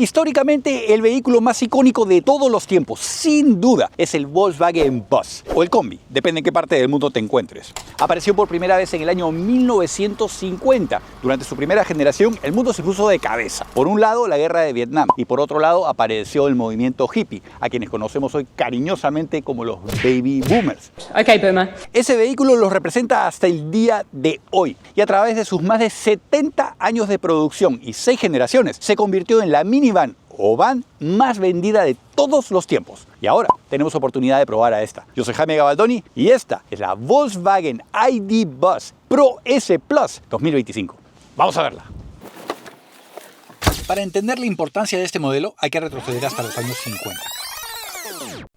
Históricamente, el vehículo más icónico de todos los tiempos, sin duda, es el Volkswagen Bus, o el Combi, depende en qué parte del mundo te encuentres. Apareció por primera vez en el año 1950. Durante su primera generación, el mundo se puso de cabeza. Por un lado, la guerra de Vietnam, y por otro lado, apareció el movimiento hippie, a quienes conocemos hoy cariñosamente como los Baby Boomers. Okay, Boomer. Ese vehículo los representa hasta el día de hoy, y a través de sus más de 70 años de producción y 6 generaciones, se convirtió en la minivan o van más vendida de todos los tiempos. Y ahora tenemos oportunidad de probar a esta. Yo soy Jaime Gabaldoni y esta es la Volkswagen ID Bus Pro S Plus 2025. Vamos a verla. Para entender la importancia de este modelo hay que retroceder hasta los años 50.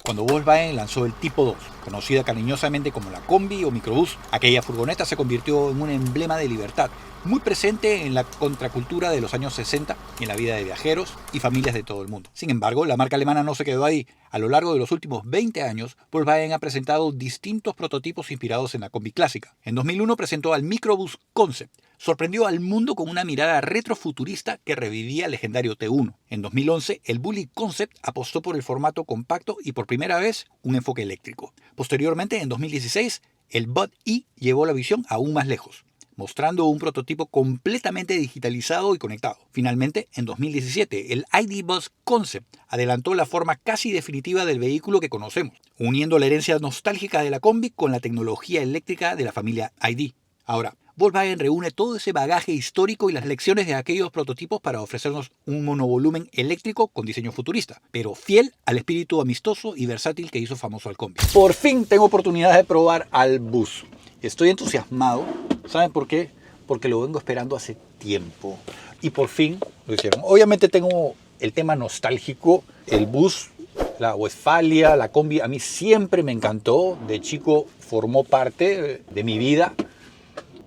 Cuando Volkswagen lanzó el Tipo 2, conocida cariñosamente como la Combi o Microbús, aquella furgoneta se convirtió en un emblema de libertad, muy presente en la contracultura de los años 60 y en la vida de viajeros y familias de todo el mundo. Sin embargo, la marca alemana no se quedó ahí. A lo largo de los últimos 20 años, Volkswagen ha presentado distintos prototipos inspirados en la Combi clásica. En 2001 presentó al Microbus Concept. Sorprendió al mundo con una mirada retrofuturista que revivía el legendario T1. En 2011, el Bullitt Concept apostó por el formato compacto y por primera vez un enfoque eléctrico. Posteriormente, en 2016, el Bud E llevó la visión aún más lejos, mostrando un prototipo completamente digitalizado y conectado. Finalmente, en 2017, el ID Bus Concept adelantó la forma casi definitiva del vehículo que conocemos, uniendo la herencia nostálgica de la Combi con la tecnología eléctrica de la familia ID. Ahora, Volkswagen reúne todo ese bagaje histórico y las lecciones de aquellos prototipos para ofrecernos un monovolumen eléctrico con diseño futurista, pero fiel al espíritu amistoso y versátil que hizo famoso al Combi. Por fin tengo oportunidad de probar al Bus. Estoy entusiasmado. ¿Saben por qué? Porque lo vengo esperando hace tiempo. Y por fin lo hicieron. Obviamente tengo el tema nostálgico. El Bus, la Westfalia, la Combi, a mí siempre me encantó. De chico formó parte de mi vida.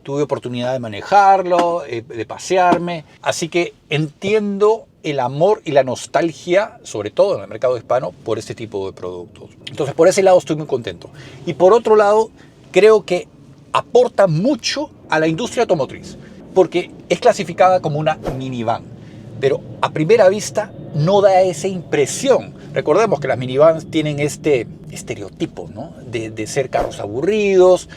Tuve oportunidad de manejarlo, de pasearme. Así que entiendo el amor y la nostalgia, sobre todo en el mercado hispano, por este tipo de productos. Entonces, por ese lado estoy muy contento. Y por otro lado, creo que aporta mucho a la industria automotriz, porque es clasificada como una minivan, pero a primera vista no da esa impresión. Recordemos que las minivans tienen este estereotipo, ¿no? de ser carros aburridos,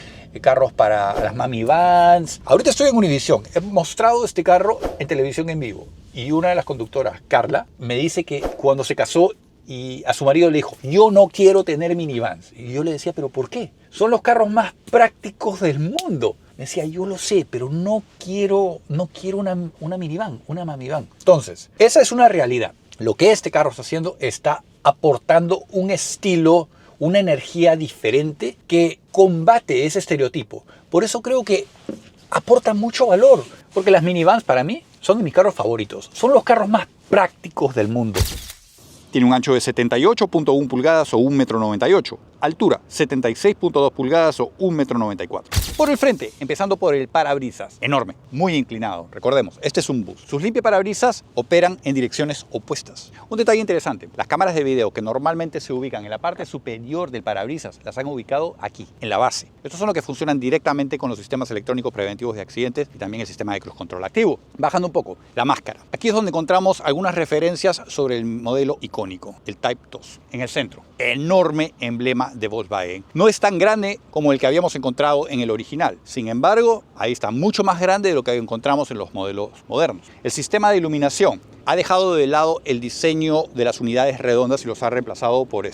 carros para las mami vans. Ahorita estoy en Univision, he mostrado este carro en televisión en vivo y una de las conductoras, Carla, me dice que cuando se casó y a su marido le dijo, yo no quiero tener minivans. Y yo le decía, ¿pero por qué? Son los carros más prácticos del mundo. Me decía, yo lo sé, pero no quiero una minivan, una mami van. Entonces, esa es una realidad. Lo que este carro está haciendo está aportando un estilo, una energía diferente que combate ese estereotipo. Por eso creo que aporta mucho valor, porque las minivans para mí son de mis carros favoritos. Son los carros más prácticos del mundo. Tiene un ancho de 78.1 pulgadas o 1,98 m. Altura, 76.2 pulgadas o 1,94 m. Por el frente, empezando por el parabrisas, enorme, muy inclinado. Recordemos, este es un bus. Sus limpiaparabrisas operan en direcciones opuestas. Un detalle interesante, las cámaras de video que normalmente se ubican en la parte superior del parabrisas, las han ubicado aquí, en la base. Estos son los que funcionan directamente con los sistemas electrónicos preventivos de accidentes y también el sistema de cruise control activo. Bajando un poco, la máscara. Aquí es donde encontramos algunas referencias sobre el modelo icónico, el Type 2. En el centro, enorme emblema de Volkswagen. No es tan grande como el que habíamos encontrado en el original. Sin embargo, ahí está mucho más grande de lo que encontramos en los modelos modernos. El sistema de iluminación ha dejado de lado el diseño de las unidades redondas y los ha reemplazado por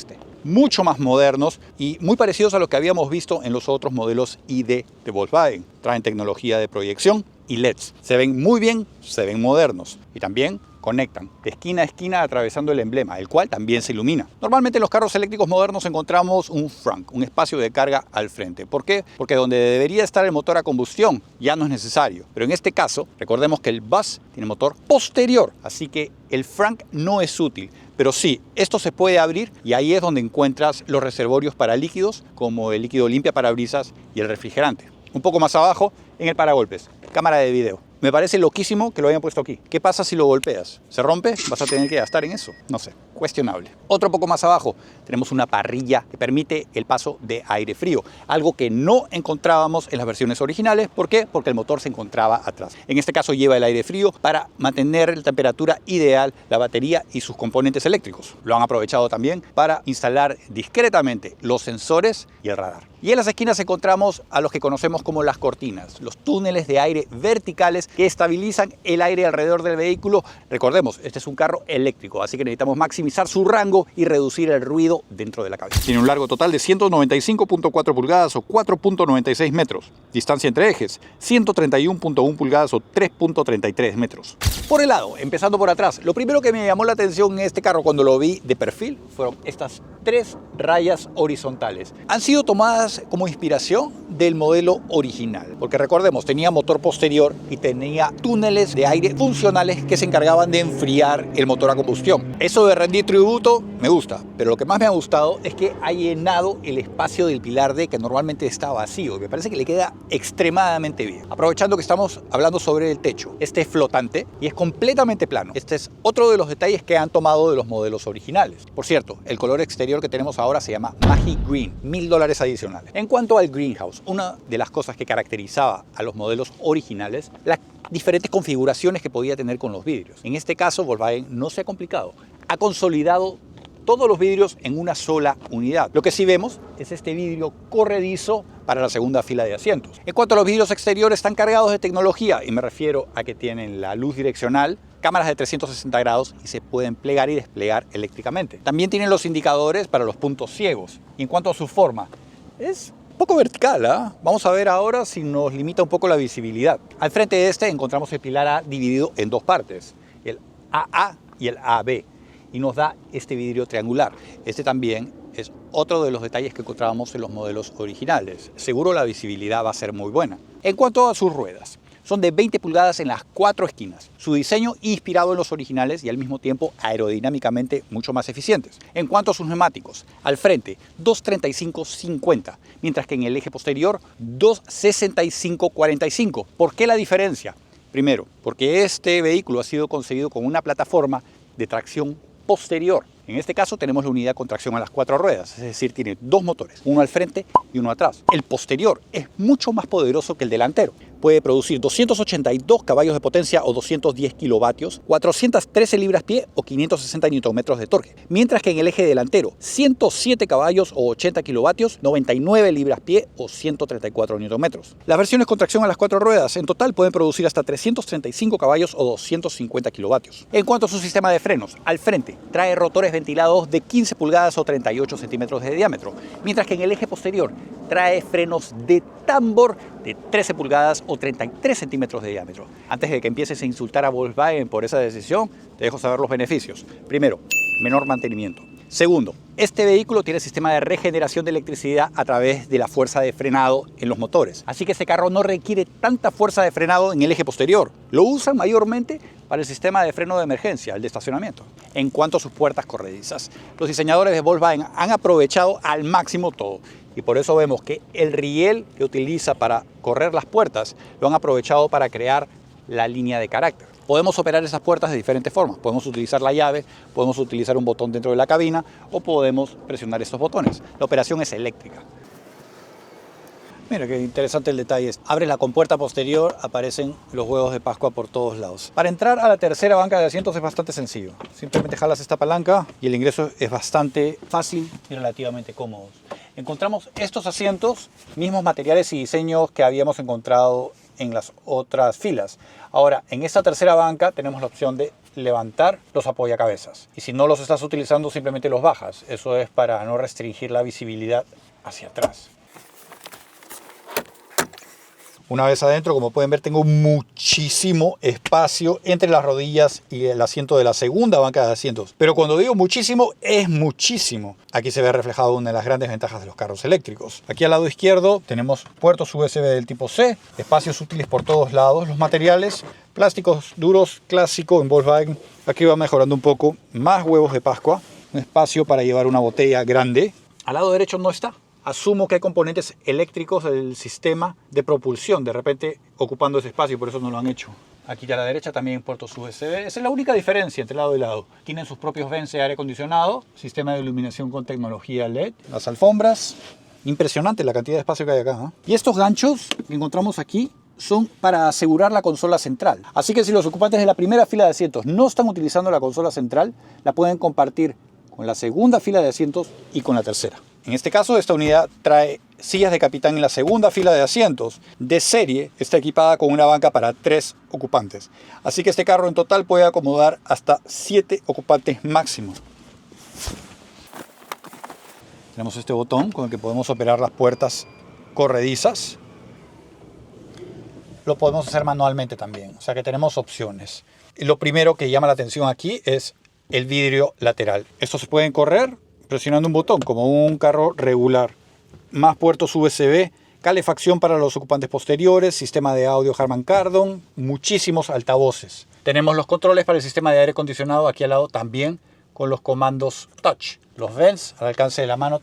mucho más modernos y muy parecidos a lo que habíamos visto en los otros modelos ID de Volkswagen. Traen tecnología de proyección y LEDs. Se ven muy bien, se ven modernos y también conectan de esquina a esquina atravesando el emblema, el cual también se ilumina. Normalmente en los carros eléctricos modernos encontramos un frunk, un espacio de carga al frente. ¿Por qué? Porque donde debería estar el motor a combustión ya no es necesario. Pero en este caso, recordemos que el Bus tiene motor posterior, así que el frunk no es útil. Pero sí, esto se puede abrir y ahí es donde encuentras los reservorios para líquidos, como el líquido limpia parabrisas y el refrigerante. Un poco más abajo, en el paragolpes, cámara de video. Me parece loquísimo que lo hayan puesto aquí. ¿Qué pasa si lo golpeas? ¿Se rompe? Vas a tener que gastar en eso. No sé, cuestionable. Otro poco más abajo tenemos una parrilla que permite el paso de aire frío, algo que no encontrábamos en las versiones originales. ¿Por qué? Porque el motor se encontraba atrás. En este caso lleva el aire frío para mantener la temperatura ideal, la batería y sus componentes eléctricos. Lo han aprovechado también para instalar discretamente los sensores y el radar. Y en las esquinas encontramos a los que conocemos como las cortinas, los túneles de aire verticales que estabilizan el aire alrededor del vehículo. Recordemos, este es un carro eléctrico, así que necesitamos maximizar su rango y reducir el ruido dentro de la cabina. Tiene un largo total de 195.4 pulgadas o 4.96 metros. Distancia entre ejes, 131.1 pulgadas o 3.33 metros. Por el lado, empezando por atrás, lo primero que me llamó la atención en este carro cuando lo vi de perfil fueron estas 3 rayas horizontales. Han sido tomadas como inspiración del modelo original, porque recordemos, tenía motor posterior y tenía túneles de aire funcionales que se encargaban de enfriar el motor a combustión. Eso de rendir tributo me gusta, pero lo que más me ha gustado es que ha llenado el espacio del pilar D, que normalmente está vacío, y me parece que le queda extremadamente bien. Aprovechando que estamos hablando sobre el techo, este es flotante y es completamente plano. Este es otro de los detalles que han tomado de los modelos originales. Por cierto, el color exterior que tenemos ahora se llama Magic Green, $1000 adicionales. En cuanto al greenhouse, una de las cosas que caracterizaba a los modelos originales, las diferentes configuraciones que podía tener con los vidrios. En este caso, Volkswagen no se ha complicado. Ha consolidado todos los vidrios en una sola unidad. Lo que sí vemos es este vidrio corredizo para la segunda fila de asientos. En cuanto a los vidrios exteriores, están cargados de tecnología, y me refiero a que tienen la luz direccional, cámaras de 360 grados y se pueden plegar y desplegar eléctricamente. También tienen los indicadores para los puntos ciegos. Y en cuanto a su forma, es un poco vertical, ¿eh? Vamos a ver ahora si nos limita un poco la visibilidad. Al frente de este encontramos el pilar A dividido en dos partes, el AA y el AB, y nos da este vidrio triangular. Este también es otro de los detalles que encontrábamos en los modelos originales. Seguro la visibilidad va a ser muy buena. En cuanto a sus ruedas, son de 20 pulgadas en las 4 esquinas. Su diseño inspirado en los originales y al mismo tiempo aerodinámicamente mucho más eficientes. En cuanto a sus neumáticos, al frente 235/50, mientras que en el eje posterior 265/45. ¿Por qué la diferencia? Primero, porque este vehículo ha sido concebido con una plataforma de tracción posterior. En este caso tenemos la unidad con tracción a las 4 ruedas, es decir, tiene 2 motores, uno al frente y uno atrás. El posterior es mucho más poderoso que el delantero. Puede producir 282 caballos de potencia o 210 kilovatios, 413 libras-pie o 560 Nm de torque. Mientras que en el eje delantero, 107 caballos o 80 kilovatios, 99 libras-pie o 134 Nm. Las versiones con tracción a las 4 ruedas en total pueden producir hasta 335 caballos o 250 kilovatios. En cuanto a su sistema de frenos, al frente trae rotores ventilados de 15 pulgadas o 38 centímetros de diámetro, mientras que en el eje posterior trae frenos de tambor de 13 pulgadas o 33 centímetros de diámetro. Antes de que empieces a insultar a Volkswagen por esa decisión, te dejo saber los beneficios. Primero, menor mantenimiento. Segundo, este vehículo tiene sistema de regeneración de electricidad a través de la fuerza de frenado en los motores. Así que este carro no requiere tanta fuerza de frenado en el eje posterior. Lo usan mayormente para el sistema de freno de emergencia, el de estacionamiento. En cuanto a sus puertas corredizas, los diseñadores de Volkswagen han aprovechado al máximo todo. Y por eso vemos que el riel que utiliza para correr las puertas lo han aprovechado para crear la línea de carácter. Podemos operar esas puertas de diferentes formas. Podemos utilizar la llave, podemos utilizar un botón dentro de la cabina o podemos presionar estos botones. La operación es eléctrica. Mira qué interesante el detalle. Abres la compuerta posterior, aparecen los huevos de Pascua por todos lados. Para entrar a la tercera banca de asientos es bastante sencillo. Simplemente jalas esta palanca y el ingreso es bastante fácil y relativamente cómodo. Encontramos estos asientos, mismos materiales y diseños que habíamos encontrado en las otras filas. Ahora, en esta tercera banca tenemos la opción de levantar los apoyacabezas. Y si no los estás utilizando, simplemente los bajas. Eso es para no restringir la visibilidad hacia atrás. Una vez adentro, como pueden ver, tengo muchísimo espacio entre las rodillas y el asiento de la segunda banca de asientos. Pero cuando digo muchísimo, es muchísimo. Aquí se ve reflejado una de las grandes ventajas de los carros eléctricos. Aquí al lado izquierdo tenemos puertos USB del tipo C, espacios útiles por todos lados. Los materiales, plásticos duros, clásico en Volkswagen. Aquí va mejorando un poco. Más huevos de Pascua. Un espacio para llevar una botella grande. Al lado derecho no está. Asumo que hay componentes eléctricos del sistema de propulsión, de repente ocupando ese espacio, y por eso no lo han hecho. Aquí a la derecha también puertos USB. Esa es la única diferencia entre lado y lado. Tienen sus propios vents de aire acondicionado, sistema de iluminación con tecnología LED, las alfombras. Impresionante la cantidad de espacio que hay acá, ¿eh? Y estos ganchos que encontramos aquí son para asegurar la consola central. Así que si los ocupantes de la primera fila de asientos no están utilizando la consola central, la pueden compartir con la segunda fila de asientos y con la tercera. En este caso, esta unidad trae sillas de capitán en la segunda fila de asientos. De serie, está equipada con una banca para 3 ocupantes. Así que este carro en total puede acomodar hasta 7 ocupantes máximo. Tenemos este botón con el que podemos operar las puertas corredizas. Lo podemos hacer manualmente también, o sea que tenemos opciones. Y lo primero que llama la atención aquí es el vidrio lateral. Estos se pueden correr presionando un botón, como un carro regular. Más puertos USB, calefacción para los ocupantes posteriores, sistema de audio Harman Kardon, muchísimos altavoces. Tenemos los controles para el sistema de aire acondicionado aquí al lado también con los comandos touch. Los vents al alcance de la mano.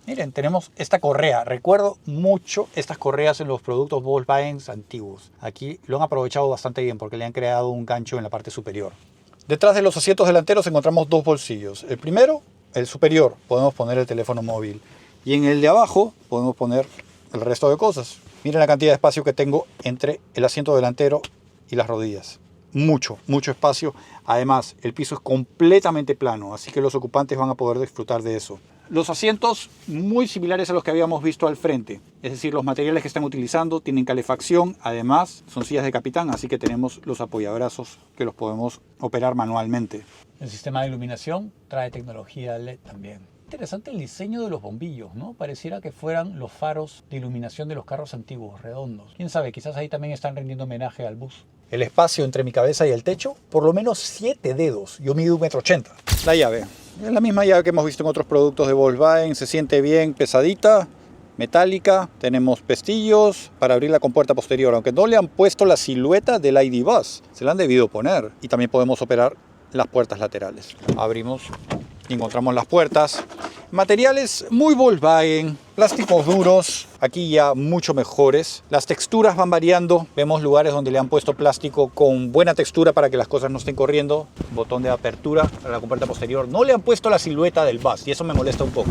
Miren, tenemos esta correa. Recuerdo mucho estas correas en los productos Volkswagen antiguos. Aquí lo han aprovechado bastante bien porque le han creado un gancho en la parte superior. Detrás de los asientos delanteros encontramos 2 bolsillos. El primero, el superior, podemos poner el teléfono móvil. Y en el de abajo podemos poner el resto de cosas. Miren la cantidad de espacio que tengo entre el asiento delantero y las rodillas. Mucho espacio. Además, el piso es completamente plano, así que los ocupantes van a poder disfrutar de eso. Los asientos muy similares a los que habíamos visto al frente. Es decir, los materiales que están utilizando tienen calefacción. Además, son sillas de capitán, así que tenemos los apoyabrazos que los podemos operar manualmente. El sistema de iluminación trae tecnología LED también. Interesante el diseño de los bombillos, ¿no? Pareciera que fueran los faros de iluminación de los carros antiguos, redondos. Quién sabe, quizás ahí también están rendiendo homenaje al bus. El espacio entre mi cabeza y el techo, por lo menos 7 dedos. Yo mido 1,80 m. La llave. Es la misma llave que hemos visto en otros productos de Volkswagen. Se siente bien pesadita, metálica. Tenemos pestillos para abrir la compuerta posterior, aunque no le han puesto la silueta del ID Buzz. Se la han debido poner. Y también podemos operar las puertas laterales. Abrimos y encontramos las puertas. Materiales muy Volkswagen, plásticos duros, aquí ya mucho mejores. Las texturas van variando, vemos lugares donde le han puesto plástico con buena textura para que las cosas no estén corriendo. Botón de apertura para la compuerta posterior. No le han puesto la silueta del bus y eso me molesta un poco.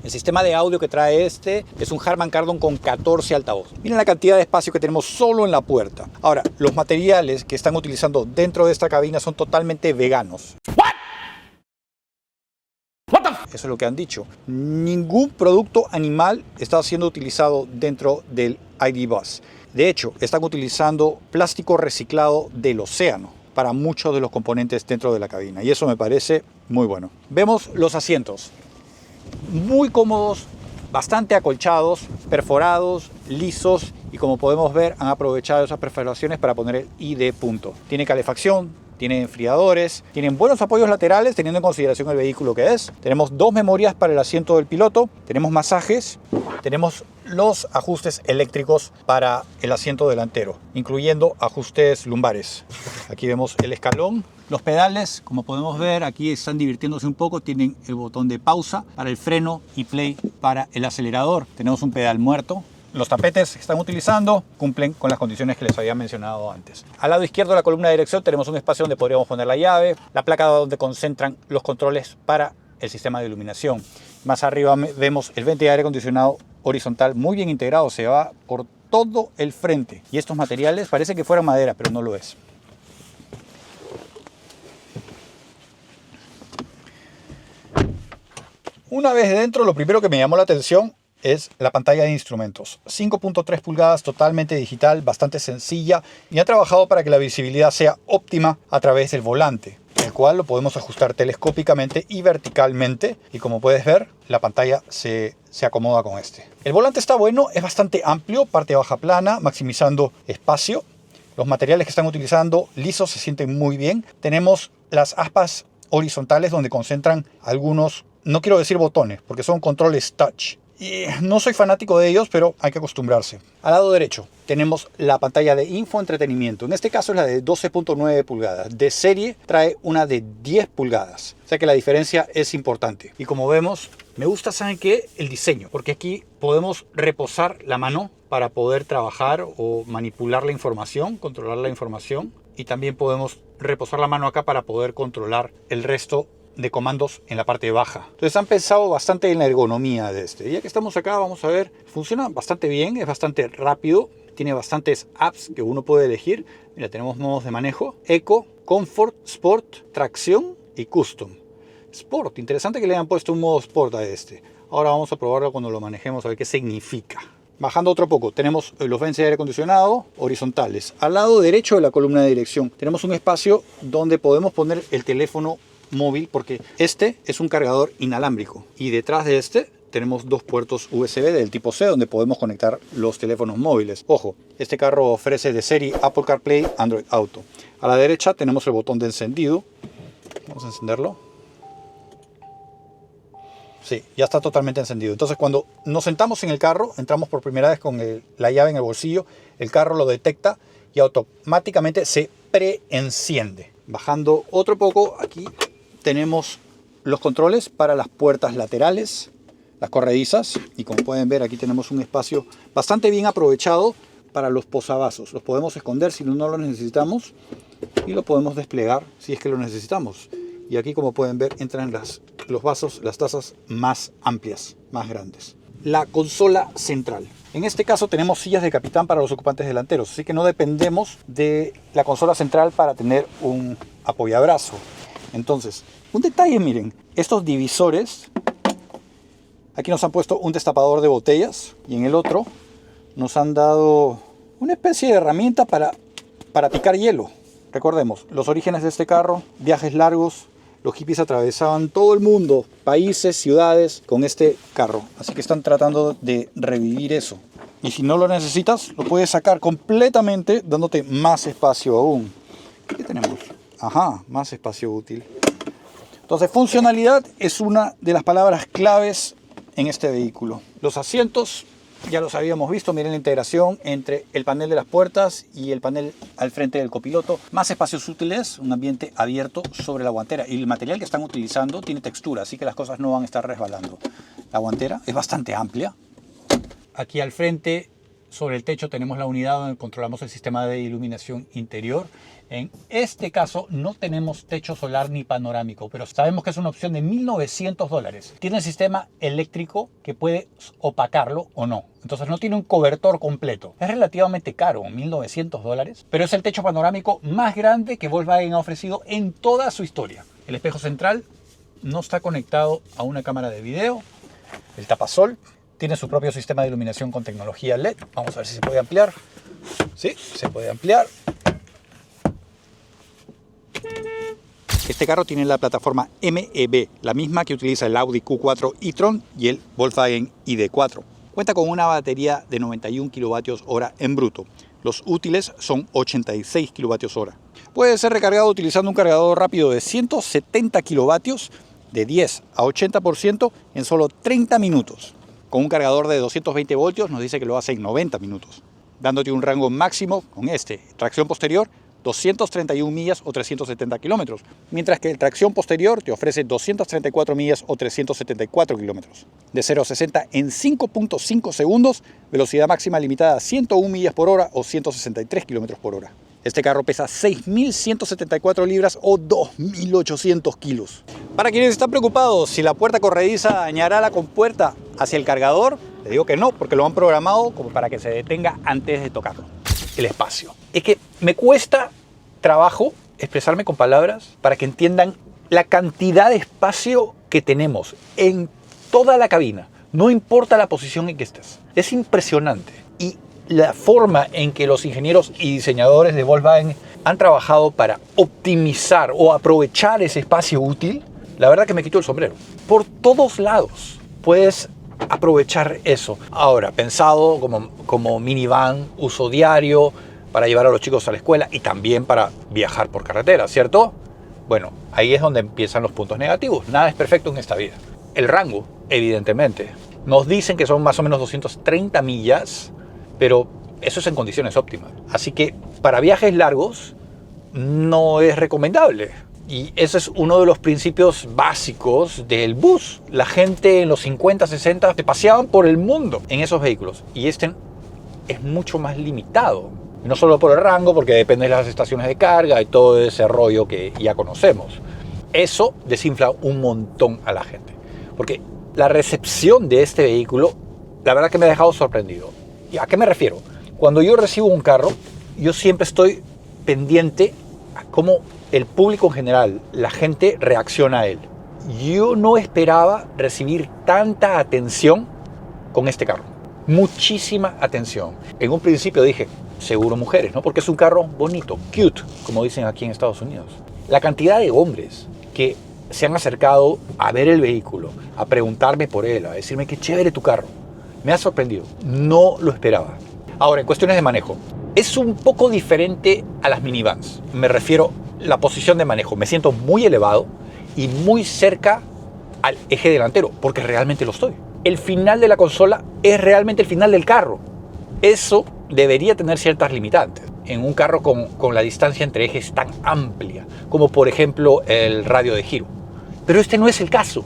El sistema de audio que trae este es un Harman Kardon con 14 altavoces. Miren la cantidad de espacio que tenemos solo en la puerta. Ahora, los materiales que están utilizando dentro de esta cabina son totalmente veganos. Eso es lo que han dicho. Ningún producto animal está siendo utilizado dentro del ID Buzz. De hecho, están utilizando plástico reciclado del océano para muchos de los componentes dentro de la cabina. Y eso me parece muy bueno. Vemos los asientos. Muy cómodos, bastante acolchados, perforados, lisos. Y como podemos ver, han aprovechado esas perforaciones para poner el ID punto. Tiene calefacción. Tiene enfriadores, tienen buenos apoyos laterales teniendo en consideración el vehículo que es. Tenemos 2 memorias para el asiento del piloto, tenemos masajes, tenemos los ajustes eléctricos para el asiento delantero, incluyendo ajustes lumbares. Aquí vemos el escalón. Los pedales, como podemos ver, aquí están divirtiéndose un poco. Tienen el botón de pausa para el freno y play para el acelerador. Tenemos un pedal muerto. Los tapetes que están utilizando cumplen con las condiciones que les había mencionado antes. Al lado izquierdo de la columna de dirección tenemos un espacio donde podríamos poner la llave, la placa donde concentran los controles para el sistema de iluminación. Más arriba vemos el vente de aire acondicionado horizontal muy bien integrado, se va por todo el frente. Y estos materiales parece que fueran madera, pero no lo es. Una vez dentro, lo primero que me llamó la atención es la pantalla de instrumentos. 5.3 pulgadas, totalmente digital, bastante sencilla y ha trabajado para que la visibilidad sea óptima a través del volante, el cual lo podemos ajustar telescópicamente y verticalmente, y como puedes ver, la pantalla se acomoda con este. El volante está bueno, es bastante amplio, parte baja plana, maximizando espacio. Los materiales que están utilizando lisos, se sienten muy bien. Tenemos las aspas horizontales donde concentran algunos, no quiero decir botones, porque son controles touch. Y no soy fanático de ellos, pero hay que acostumbrarse. Al lado derecho tenemos la pantalla de infoentretenimiento. En este caso es la de 12.9 pulgadas. De serie trae una de 10 pulgadas. O sea que la diferencia es importante. Y como vemos, Me gusta, ¿saben qué? El diseño, porque aquí podemos reposar la mano para poder trabajar o manipular la información, controlar la información. Y también podemos reposar la mano acá para poder controlar el resto de comandos en la parte baja. Entonces han pensado bastante en la ergonomía de este. Ya que estamos acá, vamos a ver, funciona bastante bien, es bastante rápido. Tiene bastantes apps que uno puede elegir. Mira, tenemos modos de manejo: Eco, Comfort, Sport, Tracción y Custom. Sport, interesante que le hayan puesto un modo Sport a este. Ahora vamos a probarlo cuando lo manejemos a ver qué significa. Bajando otro poco, tenemos los vents de aire acondicionado horizontales. Al lado derecho de la columna de dirección tenemos un espacio donde podemos poner el teléfono móvil, porque este es un cargador inalámbrico. Y detrás de este tenemos dos puertos USB del tipo C donde podemos conectar los teléfonos móviles. Ojo, este carro ofrece de serie Apple CarPlay, Android Auto. A la derecha tenemos el botón de encendido. Vamos a encenderlo. Sí, ya está totalmente encendido. Entonces cuando nos sentamos en el carro, entramos por primera vez con la llave en el bolsillo, el carro lo detecta y automáticamente se preenciende. Bajando otro poco, aquí tenemos los controles para las puertas laterales, las corredizas, y como pueden ver aquí tenemos un espacio bastante bien aprovechado para los posavasos. Los podemos esconder si no los necesitamos y lo podemos desplegar si es que lo necesitamos. Y aquí, como pueden ver, entran los vasos, las tazas más amplias, más grandes. La consola central. En este caso tenemos sillas de capitán para los ocupantes delanteros, así que no dependemos de la consola central para tener un apoyabrazo. Entonces, un detalle, miren, estos divisores, aquí nos han puesto un destapador de botellas y en el otro nos han dado una especie de herramienta para picar hielo. Recordemos, los orígenes de este carro, viajes largos. Los hippies atravesaban todo el mundo, países, ciudades, con este carro. Así que están tratando de revivir eso. Y si no lo necesitas, lo puedes sacar completamente, dándote más espacio aún. ¿Qué tenemos? Ajá, más espacio útil. Entonces, funcionalidad es una de las palabras claves en este vehículo. Los asientos ya los habíamos visto, miren la integración entre el panel de las puertas y el panel al frente del copiloto. Más espacios útiles, un ambiente abierto sobre la guantera. Y el material que están utilizando tiene textura, así que las cosas no van a estar resbalando. La guantera es bastante amplia. Aquí al frente, sobre el techo, tenemos la unidad donde controlamos el sistema de iluminación interior. En este caso no tenemos techo solar ni panorámico, pero sabemos que es una opción de $1.900. Tiene el sistema eléctrico que puede opacarlo o no. Entonces no tiene un cobertor completo. Es relativamente caro, $1.900, pero es el techo panorámico más grande que Volkswagen ha ofrecido en toda su historia. El espejo central no está conectado a una cámara de video. El tapasol tiene su propio sistema de iluminación con tecnología LED. Vamos a ver si se puede ampliar. Sí, se puede ampliar. Este carro tiene la plataforma MEB, la misma que utiliza el Audi Q4 e-tron y el Volkswagen ID4. Cuenta con una batería de 91 kWh en bruto. Los útiles son 86 kWh. Puede ser recargado utilizando un cargador rápido de 170 kilovatios de 10 a 80% en solo 30 minutos. Con un cargador de 220 voltios nos dice que lo hace en 90 minutos, dándote un rango máximo con tracción posterior 231 millas o 370 kilómetros, mientras que el tracción posterior te ofrece 234 millas o 374 kilómetros. De 0 a 60 en 5.5 segundos, velocidad máxima limitada a 101 millas por hora o 163 kilómetros por hora. Este carro pesa 6.174 libras o 2.800 kilos. Para quienes están preocupados si la puerta corrediza dañará la compuerta hacia el cargador, les digo que no, porque lo han programado como para que se detenga antes de tocarlo. El espacio. Es que me cuesta trabajo expresarme con palabras para que entiendan la cantidad de espacio que tenemos en toda la cabina. No importa la posición en que estés. Es impresionante. Y la forma en que los ingenieros y diseñadores de Volkswagen han trabajado para optimizar o aprovechar ese espacio útil, la verdad que me quitó el sombrero. Por todos lados puedes aprovechar eso. Ahora, pensado como minivan, uso diario, para llevar a los chicos a la escuela y también para viajar por carretera, ¿cierto? Bueno, ahí es donde empiezan los puntos negativos. Nada es perfecto en esta vida. El rango, evidentemente. Nos dicen que son más o menos 230 millas, pero eso es en condiciones óptimas. Así que para viajes largos no es recomendable. Y ese es uno de los principios básicos del bus. La gente en los 50, 60 se paseaban por el mundo en esos vehículos. Y este es mucho más limitado. No solo por el rango, porque depende de las estaciones de carga y todo ese rollo que ya conocemos. Eso desinfla un montón a la gente. Porque la recepción de este vehículo, la verdad que me ha dejado sorprendido. ¿Y a qué me refiero? Cuando yo recibo un carro, yo siempre estoy pendiente a cómo el público en general, la gente reacciona a él. Yo no esperaba recibir tanta atención con este carro. Muchísima atención. En un principio dije, seguro mujeres, ¿no? Porque es un carro bonito, cute, como dicen aquí en Estados Unidos. La cantidad de hombres que se han acercado a ver el vehículo, a preguntarme por él, a decirme qué chévere tu carro, me ha sorprendido. No lo esperaba. Ahora, en cuestiones de manejo, es un poco diferente a las minivans. Me refiero a la posición de manejo. Me siento muy elevado y muy cerca al eje delantero, porque realmente lo estoy. El final de la consola es realmente el final del carro. Eso debería tener ciertas limitantes en un carro con la distancia entre ejes tan amplia, como por ejemplo el radio de giro. Pero este no es el caso.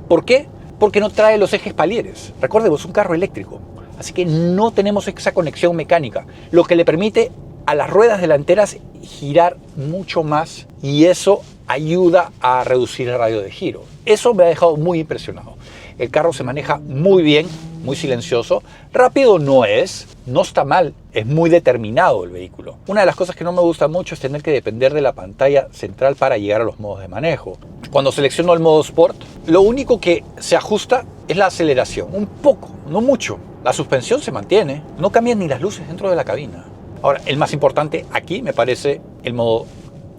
¿Por qué? Porque no trae los ejes palieres. Recordemos, es un carro eléctrico. Así que no tenemos esa conexión mecánica, lo que le permite a las ruedas delanteras girar mucho más y eso ayuda a reducir el radio de giro. Eso me ha dejado muy impresionado. El carro se maneja muy bien, muy silencioso. Rápido no es, no está mal, es muy determinado el vehículo. Una de las cosas que no me gusta mucho es tener que depender de la pantalla central para llegar a los modos de manejo. Cuando selecciono el modo Sport, lo único que se ajusta es la aceleración, un poco, no mucho. La suspensión se mantiene, no cambian ni las luces dentro de la cabina. Ahora, el más importante aquí me parece el modo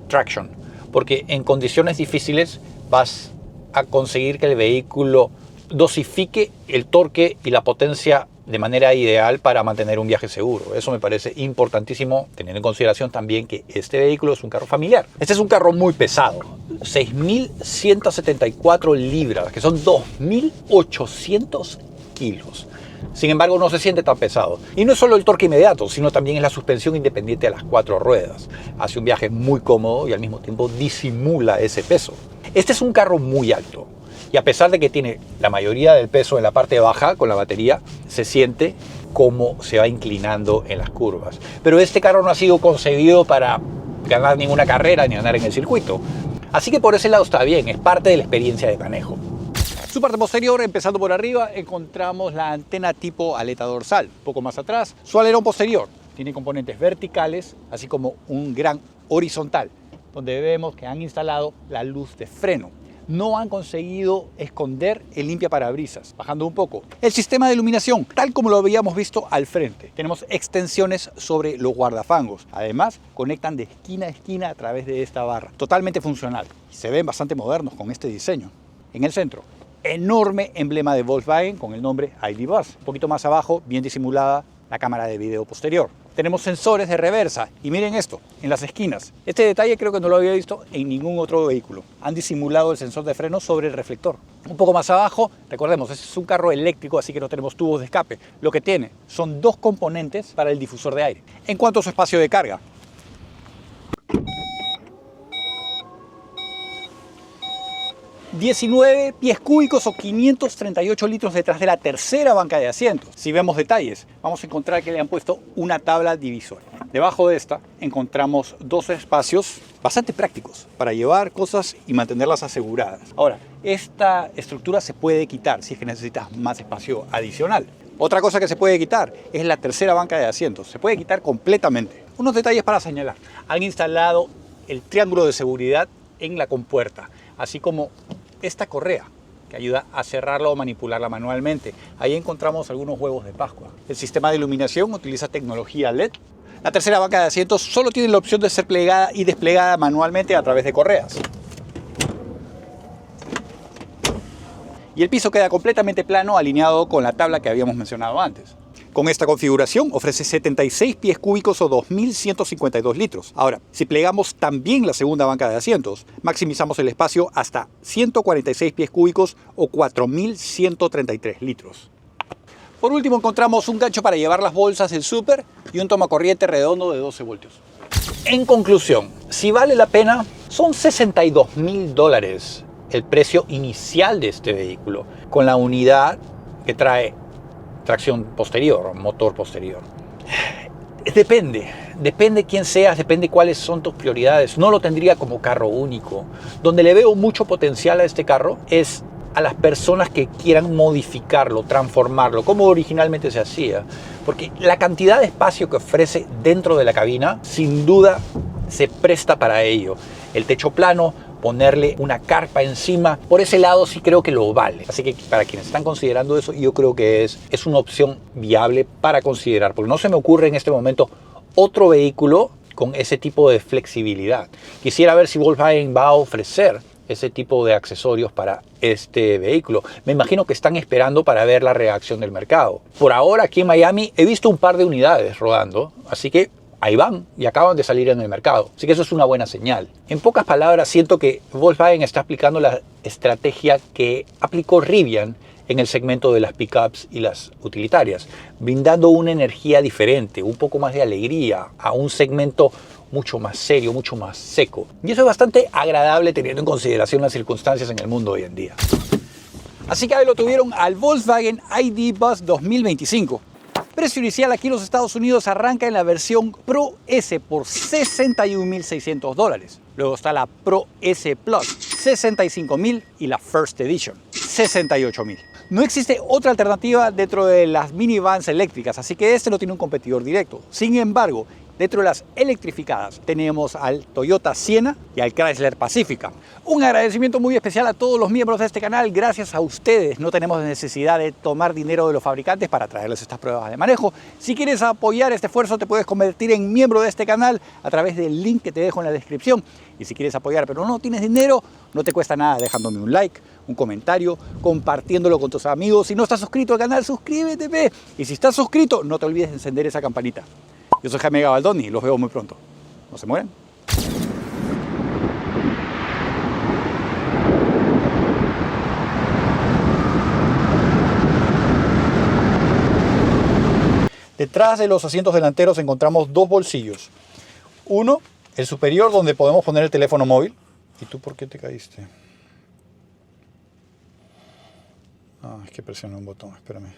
Traction, porque en condiciones difíciles vas a conseguir que el vehículo dosifique el torque y la potencia de manera ideal para mantener un viaje seguro. Eso me parece importantísimo, teniendo en consideración también que este vehículo es un carro familiar. Este es un carro muy pesado, 6.174 libras, que son 2.800 kilos. Sin embargo, no se siente tan pesado. Y no es solo el torque inmediato, sino también es la suspensión independiente a las 4 ruedas. Hace un viaje muy cómodo y al mismo tiempo disimula ese peso. Este es un carro muy alto. Y a pesar de que tiene la mayoría del peso en la parte baja con la batería, se siente cómo se va inclinando en las curvas. Pero este carro no ha sido concebido para ganar ninguna carrera ni andar en el circuito. Así que por ese lado está bien, es parte de la experiencia de manejo. Su parte posterior, empezando por arriba, encontramos la antena tipo aleta dorsal. Un poco más atrás, su alerón posterior. Tiene componentes verticales, así como un gran horizontal, donde vemos que han instalado la luz de freno. No han conseguido esconder el limpiaparabrisas. Bajando un poco, el sistema de iluminación, tal como lo habíamos visto al frente. Tenemos extensiones sobre los guardafangos. Además, conectan de esquina a esquina a través de esta barra. Totalmente funcional. Y se ven bastante modernos con este diseño. En el centro, enorme emblema de Volkswagen con el nombre ID. Buzz. Un poquito más abajo, bien disimulada, la cámara de video posterior. Tenemos sensores de reversa y miren esto, en las esquinas. Este detalle creo que no lo había visto en ningún otro vehículo. Han disimulado el sensor de freno sobre el reflector. Un poco más abajo, recordemos, este es un carro eléctrico, así que no tenemos tubos de escape. Lo que tiene son 2 componentes para el difusor de aire. En cuanto a su espacio de carga, 19 pies cúbicos o 538 litros detrás de la tercera banca de asientos. Si vemos detalles, vamos a encontrar que le han puesto una tabla divisoria. Debajo de esta encontramos 2 espacios bastante prácticos para llevar cosas y mantenerlas aseguradas. Ahora, esta estructura se puede quitar si es que necesitas más espacio adicional. Otra cosa que se puede quitar es la tercera banca de asientos. Se puede quitar completamente. Unos detalles para señalar. Han instalado el triángulo de seguridad en la compuerta, así como esta correa que ayuda a cerrarla o manipularla manualmente. Ahí encontramos algunos huevos de Pascua. El sistema de iluminación utiliza tecnología LED. La tercera banca de asientos solo tiene la opción de ser plegada y desplegada manualmente a través de correas. Y el piso queda completamente plano, alineado con la tabla que habíamos mencionado antes. Con esta configuración ofrece 76 pies cúbicos o 2.152 litros. Ahora, si plegamos también la segunda banca de asientos, maximizamos el espacio hasta 146 pies cúbicos o 4.133 litros. Por último, encontramos un gancho para llevar las bolsas del súper y un tomacorriente redondo de 12 voltios. En conclusión, si vale la pena, son $62.000 el precio inicial de este vehículo, con la unidad que trae tracción posterior, motor posterior. Depende quién seas, depende cuáles son tus prioridades. No lo tendría como carro único. Donde le veo mucho potencial a este carro es a las personas que quieran modificarlo, transformarlo, como originalmente se hacía. Porque la cantidad de espacio que ofrece dentro de la cabina, sin duda, se presta para ello. El techo plano, ponerle una carpa encima, por ese lado sí creo que lo vale. Así que para quienes están considerando eso, yo creo que es una opción viable para considerar, porque no se me ocurre en este momento otro vehículo con ese tipo de flexibilidad. Quisiera ver si Volkswagen va a ofrecer ese tipo de accesorios para este vehículo. Me imagino que están esperando para ver la reacción del mercado. Por ahora aquí en Miami he visto un par de unidades rodando, así que ahí van y acaban de salir en el mercado. Así que eso es una buena señal. En pocas palabras, siento que Volkswagen está aplicando la estrategia que aplicó Rivian en el segmento de las pickups y las utilitarias, brindando una energía diferente, un poco más de alegría a un segmento mucho más serio, mucho más seco. Y eso es bastante agradable teniendo en consideración las circunstancias en el mundo hoy en día. Así que ahí lo tuvieron al Volkswagen ID Buzz 2025. Precio inicial aquí en los Estados Unidos arranca en la versión Pro S por $61.600. Luego está la Pro S Plus, $65.000 y la First Edition, $68.000. No existe otra alternativa dentro de las minivans eléctricas, así que este no tiene un competidor directo. Sin embargo, dentro de las electrificadas tenemos al Toyota Sienna y al Chrysler Pacifica. Un agradecimiento muy especial a todos los miembros de este canal. Gracias a ustedes no tenemos necesidad de tomar dinero de los fabricantes para traerles estas pruebas de manejo. Si quieres apoyar este esfuerzo te puedes convertir en miembro de este canal a través del link que te dejo en la descripción. Y si quieres apoyar pero no tienes dinero, no te cuesta nada dejándome un like, un comentario, compartiéndolo con tus amigos. Si no estás suscrito al canal, suscríbete, pe. Y si estás suscrito, no te olvides de encender esa campanita. Yo soy Jaime Gabaldón y los veo muy pronto. No se mueran. Detrás de los asientos delanteros encontramos dos bolsillos. Uno, el superior, donde podemos poner el teléfono móvil. ¿Y tú por qué te caíste? Ah, es que presioné un botón, espérame.